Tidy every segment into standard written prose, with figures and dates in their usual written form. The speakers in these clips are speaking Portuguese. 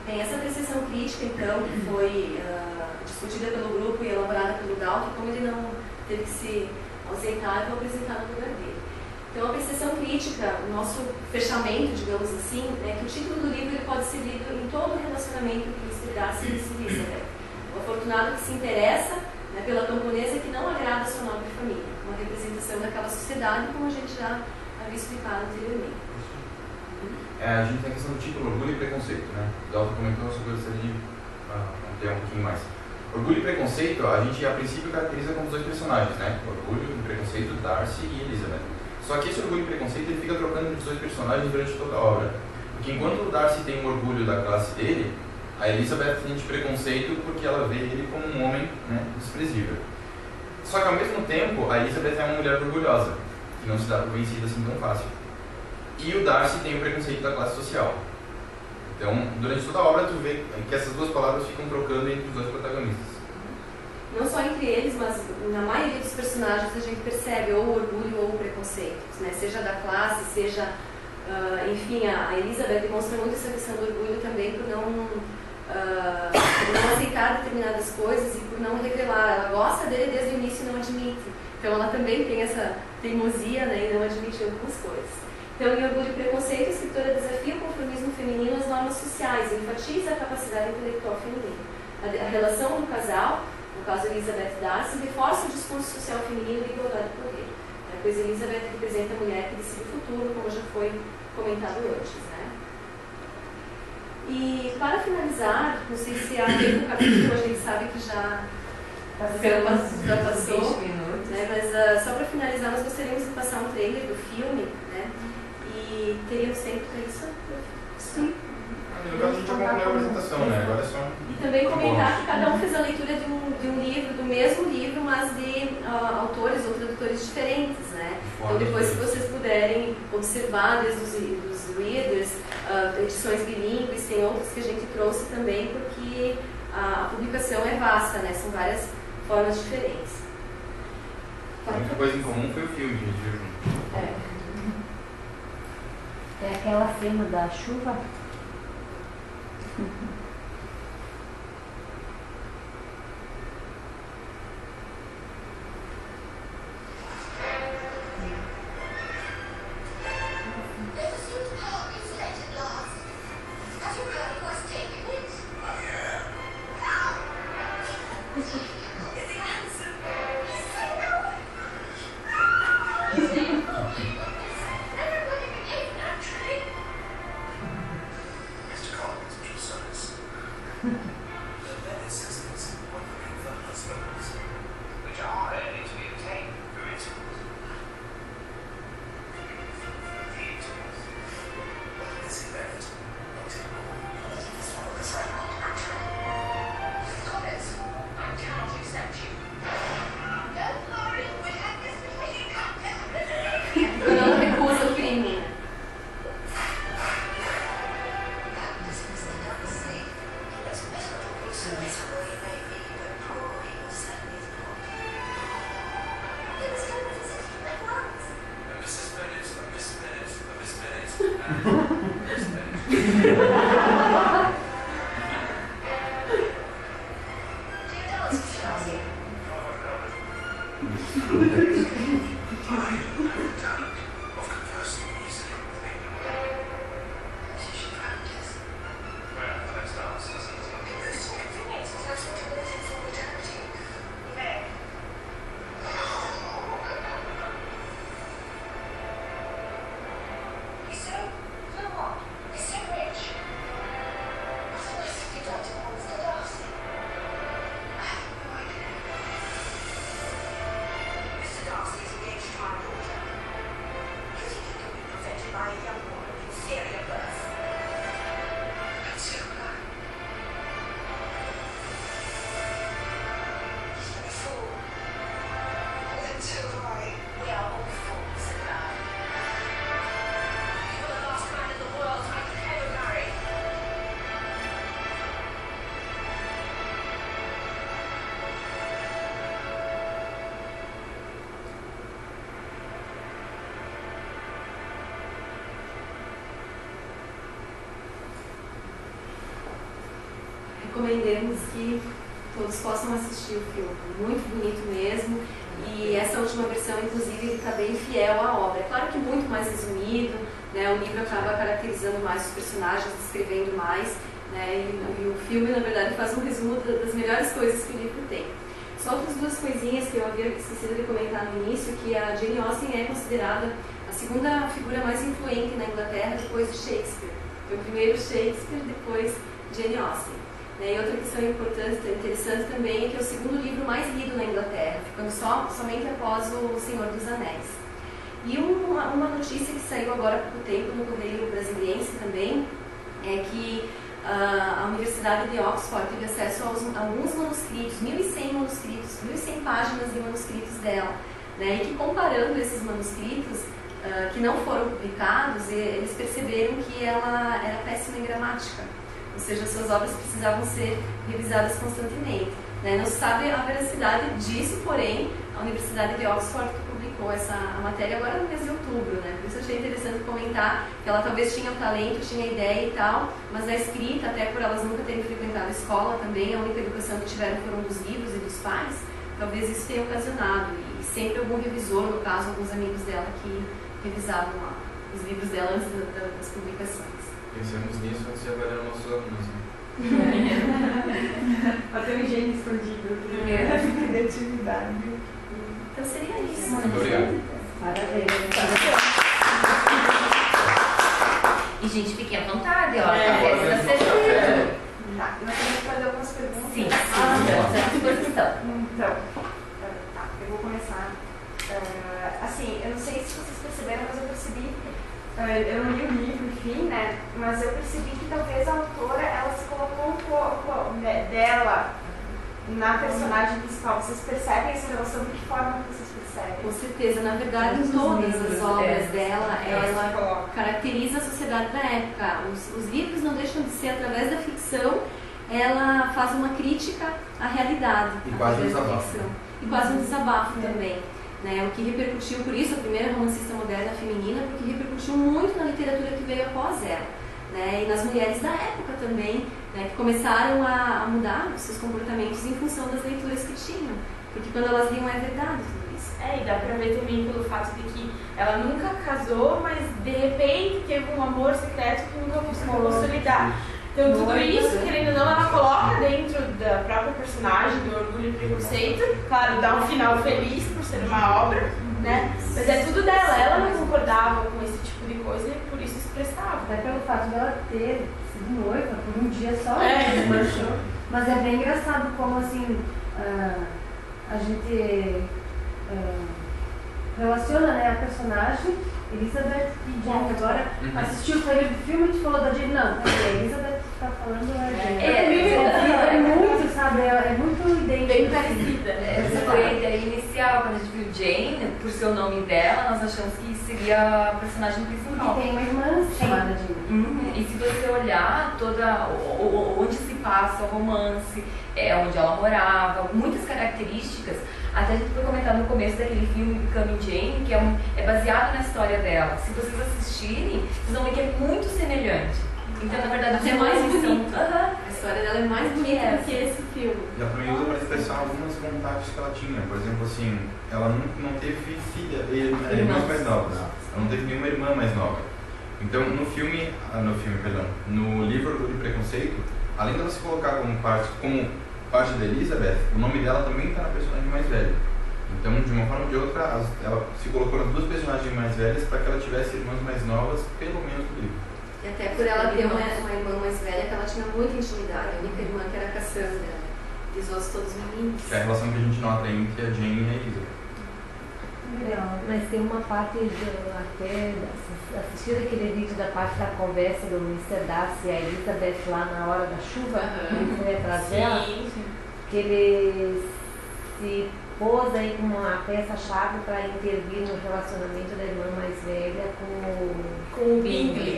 Bem, essa apreciação crítica, então, que foi discutida pelo grupo e elaborada pelo Dalton, como ele não teve que se ausentar, eu vou apresentar no lugar dele. Então, a apreciação crítica, o nosso fechamento, digamos assim, é que o título do livro ele pode ser lido em todo o relacionamento entre Mr. Darcy e Miss Elizabeth. O afortunado que se interessa, né, pela camponesa que não agrada a sua nobre família, uma representação daquela sociedade, como a gente já havia explicado anteriormente. A gente tem a questão do título, Orgulho e Preconceito, né? O Dalton comentou sobre isso ali, ampliar um pouquinho mais. Orgulho e Preconceito, a gente a princípio caracteriza como os dois personagens, né? Orgulho e Preconceito, Darcy e Elizabeth. Só que esse Orgulho e Preconceito ele fica trocando entre os dois personagens durante toda a obra. Porque enquanto o Darcy tem um orgulho da classe dele, a Elizabeth tem preconceito porque ela vê ele como um homem, né, desprezível. Só que ao mesmo tempo, a Elizabeth é uma mulher orgulhosa, que não se dá por vencida assim tão fácil. E o Darcy tem o preconceito da classe social. Então, durante toda a obra, tu vê que essas duas palavras ficam trocando entre os dois protagonistas. Não só entre eles, mas na maioria dos personagens a gente percebe ou orgulho ou preconceitos, né? Seja da classe, seja... enfim, a Elizabeth demonstra muito essa questão do orgulho também por não aceitar determinadas coisas e por não revelar. Ela gosta dele desde o início e não admite. Então, ela também tem essa teimosia, né, e não admite algumas coisas. Então, em Orgulho e Preconceito, a escritora desafia o conformismo feminino às normas sociais e enfatiza a capacidade intelectual feminina. A relação do casal, no caso Elizabeth e Darcy, reforça o discurso social feminino de igualdade de poder. Pois Elizabeth representa a mulher que decide o futuro, como já foi comentado antes, né? E para finalizar, não sei se há tempo capítulo, a gente sabe que já passou, 20 minutos, né? Mas só para finalizar, nós gostaríamos de passar um trailer do filme, né? E teríamos tempo para isso? Sim. No caso, a gente já concluiu a apresentação, né? Agora é só... E também comentar que cada um fez a leitura de um livro, do mesmo livro, mas de autores ou tradutores diferentes, né? Então, depois, se vocês puderem observar desde os readers, edições bilíngues, tem outras que a gente trouxe também, porque a publicação é vasta, né? São várias formas diferentes. A única coisa em comum foi o filme que a gente viu junto. É aquela cena da chuva. Não recusa o crime. recomendemos que todos possam assistir o filme. Muito bonito mesmo. E essa última versão, inclusive, está bem fiel à obra. É claro que muito mais resumido, né? O livro acaba caracterizando mais os personagens, descrevendo mais, né? E o filme, na verdade, faz um resumo das melhores coisas que o livro tem. Só outras duas coisinhas que eu havia esquecido de comentar no início, que a Jane Austen é considerada a segunda figura mais influente na Inglaterra depois de Shakespeare. Foi primeiro Shakespeare, depois Jane Austen. E outra questão importante, interessante também, é que é o segundo livro mais lido na Inglaterra, ficando somente após O Senhor dos Anéis. E uma notícia que saiu agora há pouco tempo no Correio Brasiliense também, é que a Universidade de Oxford teve acesso a alguns manuscritos, 1.100 manuscritos, 1.100 páginas de manuscritos dela, né? E que comparando esses manuscritos, que não foram publicados, eles perceberam que ela era péssima em gramática. Ou seja, suas obras precisavam ser revisadas constantemente. Né? Não se sabe a veracidade disso, porém, a Universidade de Oxford que publicou a matéria agora no mês de outubro. Né? Por isso eu achei interessante comentar que ela talvez tinha o talento, tinha a ideia e tal, mas a escrita, até por elas nunca terem frequentado a escola também, a única educação que tiveram foram dos livros e dos pais, talvez isso tenha ocasionado. E sempre algum revisor, no caso, alguns amigos dela que revisavam os livros dela antes das publicações. Pensamos nisso antes de avaliar nossos alunos. Até um gênio escondido. Criatividade. Então seria isso. Muito obrigado. Parabéns. E, gente, fiquem à vontade, ó. Agora Essa nós vamos sessão. Tá, nós temos que fazer algumas perguntas. Sim, estamos à disposição. Então, tá, eu vou começar. Assim, eu não sei se vocês perceberam, mas eu percebi, eu não li o livro, enfim, né? Mas eu percebi que talvez a autora, ela se colocou um pouco dela na personagem principal. Vocês percebem essa relação? De que forma que vocês percebem? Com certeza, na verdade, em todas as obras dela, ela caracteriza a sociedade da época. Os livros não deixam de ser, através da ficção, ela faz uma crítica à realidade. E quase um através da desabafo. ficção. E quase um desabafo também. Né, o que repercutiu, por isso, a primeira romancista moderna feminina, porque repercutiu muito na literatura que veio após ela. Né, e nas mulheres da época também, né, que começaram a mudar os seus comportamentos em função das leituras que tinham. Porque quando elas liam é verdade tudo isso. E dá pra ver também pelo fato de que ela nunca casou, mas de repente teve um amor secreto que nunca conseguiu consolidar. Então tudo isso, querendo ou não, ela coloca dentro da própria personagem, do Orgulho e Preconceito. Claro, dá um final feliz por ser uma obra, né? Mas é tudo dela. Ela não concordava com esse tipo de coisa e por isso expressava. Até pelo fato dela ter sido noiva por um dia só, manchou. Mas é bem engraçado como assim a gente relaciona, né, a personagem Elizabeth e Jane. Agora assistiu o trailer do filme e te falou da Jane. Não, a Elizabeth que tá falando é a Jane. É muito, sabe? É muito idêntico. Bem parecida. Essa foi a ideia inicial. Quando a gente viu Jane, por ser o nome dela, nós achamos que seria a personagem principal. E tem uma irmã chamada Jane. E se você olhar onde se passa o romance, onde ela morava, muitas características. Até a gente foi comentar no começo daquele filme Becoming Jane, que é baseado na história dela. Se vocês assistirem, vocês vão ver que é muito semelhante. Então, na verdade, até mais bonita. A história dela é mais bonita do que esse filme. E ela também usa para expressar algumas vontades que ela tinha. Por exemplo, assim, ela não teve filha, irmãs mais novas. Ela não teve nenhuma irmã mais nova. Então, no livro Orgulho e Preconceito, além dela se colocar como parte da Elizabeth, o nome dela também está na personagem mais velha. Então, de uma forma ou de outra, ela se colocou nas duas personagens mais velhas para que ela tivesse irmãs mais novas, pelo menos no livro. E até por ela ter uma irmã mais velha, que ela tinha muita intimidade. A única irmã que era a Cassandra, dos outros todos meninos. Que é a relação que a gente nota entre a Jane e a Elizabeth. Mas tem uma parte, até assistir aquele vídeo da parte da conversa do Mr. Darcy e a Elizabeth lá na hora da chuva, ele foi atrás dela, que ele se pôs aí como uma peça-chave para intervir no relacionamento da irmã mais velha com o Bingley.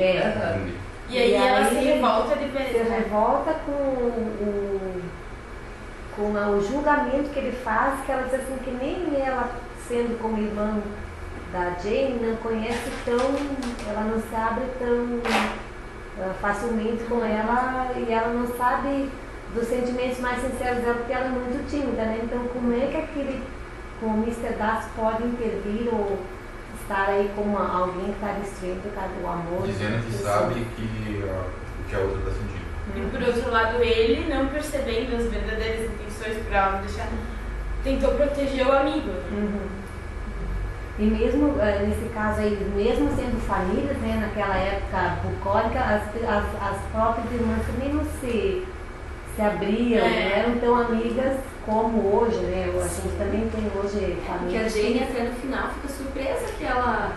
E aí ela se revolta de ver. Se revolta com o julgamento que ele faz, que ela diz assim, que nem ela, sendo como irmã da Jane, não conhece ela não se abre tão facilmente com ela, e ela não sabe dos sentimentos mais sinceros dela, porque ela é muito tímida, né? Então, como é que o Mr. Darcy pode intervir ou estar aí como alguém que está destruindo o amor? Dizendo que sabe o que a outra está sentindo. E por outro lado, ele, não percebendo as verdadeiras intenções para ela deixar, tentou proteger o amigo. E mesmo nesse caso aí, mesmo sendo famílias, né, naquela época bucólica, as próprias irmãs também não se abriam, não eram tão amigas como hoje, né? A gente também tem hoje Porque famílias. a Jane até no final fica surpresa que a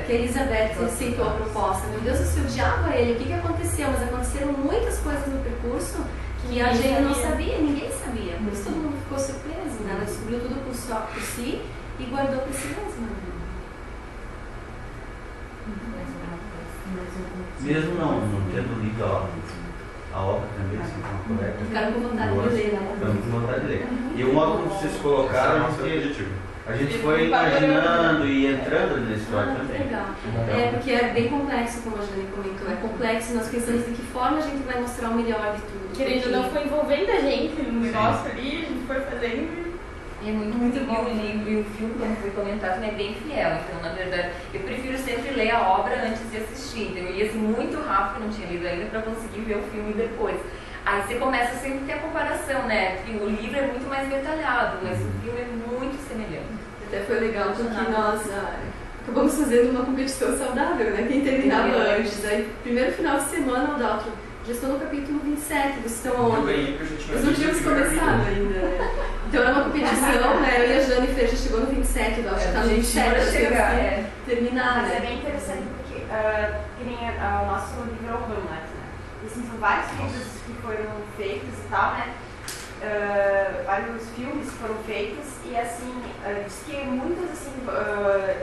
Elizabeth aceitou a proposta. Meu Deus, se odiava ele, o que aconteceu? Mas aconteceram muitas coisas no percurso que a Jane não sabia, ninguém sabia. Por isso todo mundo ficou surpreso, né? Ela descobriu tudo por si e guardou para si mesma. Mesmo não tendo lido a obra também, assim, como correta. Ficaram com vontade de ler, né? Ficamos com vontade de ler. E o modo como vocês colocaram, Esse é o nosso objetivo. a gente foi imaginando e entrando na história também. Legal. É, porque é bem complexo, como a Jane comentou. É complexo, nós pensamos de que forma a gente vai mostrar o melhor de tudo. Querendo ou não, foi envolvendo a gente no negócio ali, a gente foi fazendo. É muito bom. O livro e o filme, como foi comentado, é bem fiel. Então, na verdade, eu prefiro sempre ler a obra antes de assistir. Então, eu ia assim, muito rápido, não tinha lido ainda, para conseguir ver o filme depois. Aí você começa sempre a ter a comparação, né? Porque o livro é muito mais detalhado, mas o filme é muito semelhante. Até foi legal porque nós acabamos fazendo uma competição saudável, né? Quem terminava antes. Aí, primeiro final de semana, o Dalton já estou no capítulo 27, vocês estão Eu onde? ganhei porque eu já tinha Nós não lido tínhamos o primeiro começado livro. ainda, né? Então era uma competição, né? Eu e a Jennifer já chegou no 27, o Dalton está no 27, Para nós temos chegar, que terminar, Mas é né? bem interessante porque que nem o nosso livro é o Hamlet, né? E, assim, são vários livros que foram feitos e tal, né? Vários filmes foram feitos e assim, diz que muitos assim,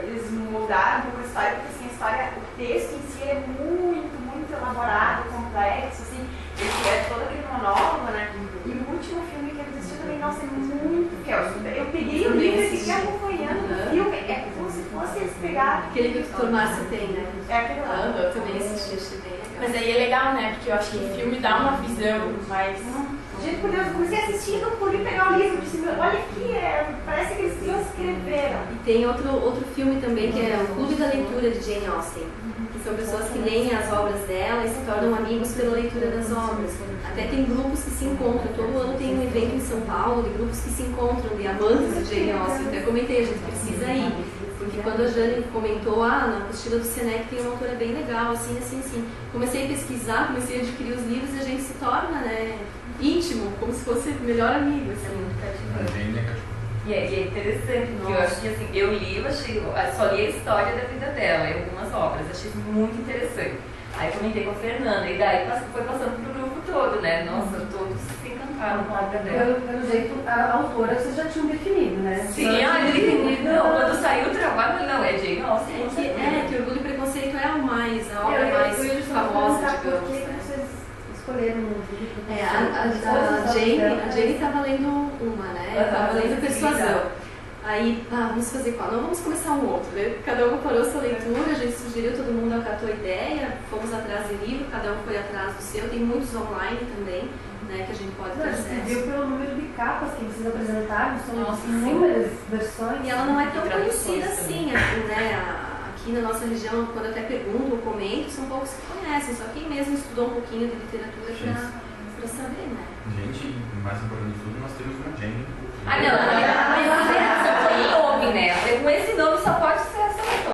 eles mudaram um pouco a história, porque assim, a história, o texto em si é muito elaborado, complexo, assim, ele é todo aquele monólogo, né? E o último filme que ele assistiu também, nossa, é muito fiel. Eu peguei o livro e fiquei acompanhando o filme, é como se fosse eles pegar. Aquele que o Dr. Márcio tem, né? É aquele lá. Eu também assisti, achei bem legal. Mas aí é legal, né? Porque eu acho que o filme dá uma visão mais. Gente, por Deus, eu comecei a assistir e não pude pegar o livro. Disse, olha aqui, parece que eles transcreveram. E tem outro filme também que é o Clube da Leitura de Jane Austen, que são pessoas que leem as obras dela e se tornam amigos pela leitura das obras. Até tem grupos que se encontram, todo ano tem um evento em São Paulo de grupos que se encontram, de amantes de Jane Austen. Até comentei, a gente precisa ir, porque quando a Jane comentou, na apostila do Senec tem uma autora bem legal, assim. Comecei a pesquisar, comecei a adquirir os livros e a gente se torna, né, íntimo, como se fosse melhor amigo, assim. A Jane é cativante. E é interessante, porque eu acho que assim, eu li, só li a história da vida dela em algumas obras, achei muito interessante. Aí comentei com a Fernanda, e daí foi passando pro grupo todo, né? Nossa, todos se encantaram com a obra dela. Pelo jeito, a autora vocês já tinham definido, né? Sim, quando saiu o trabalho, não, é Jane Austen. Que Orgulho e Preconceito é a obra mais famosa, digamos. Por que vocês escolheram um livro? A Jane estava lendo uma, né? Estava lendo Persuasão. Aí, vamos fazer qual? Não, vamos começar um outro, né? Cada um parou sua leitura, a gente sugeriu, todo mundo acatou a ideia, fomos atrás de livro, cada um foi atrás do seu, tem muitos online também, né, que a gente pode ter A gente acesso. viu pelo número de capas que vocês apresentaram, são Nossa, inúmeras versões. E ela não é tão traduções conhecida também. assim, né? Aqui na nossa região, quando até pergunto ou comento, são poucos que conhecem, só quem mesmo estudou um pouquinho de literatura para saber, né? Gente, mais importante de tudo, nós temos uma Jane. Ah, não,